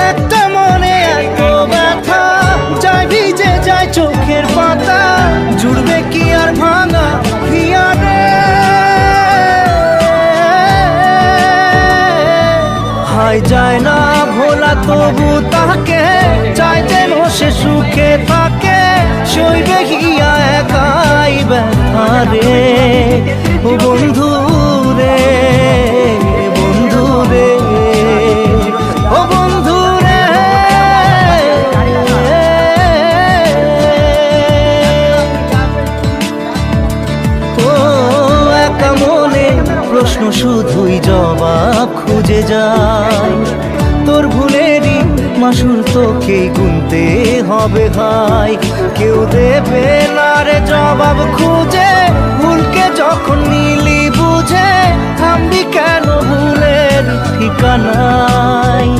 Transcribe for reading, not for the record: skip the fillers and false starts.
একটা মনে এত ব্যথা, যায় ভিজে যায় চোখের পাতা, জুড়বে কি আর ভাঙা হিয়ারে। হাই যায় না ভোলা তবু তাকে, চাই যেন সে সুখে থাকে, সইবে হিয়া একাই ব্যথা রে। ও বন্ধু রে, বন্ধু রে, ও বন্ধু রে। ও একা মনে প্রশ্ন শুধুই জবাব খুঁজে যায়, তোর ভুলেরই মাসুর তোকেই গুনতে হবে ভাই। কেউ দেবে না রে জবাব খুঁজে, ভুলকে যখন নিলি বুঝে, থামবি কেন ভুলের ঠিকানায়।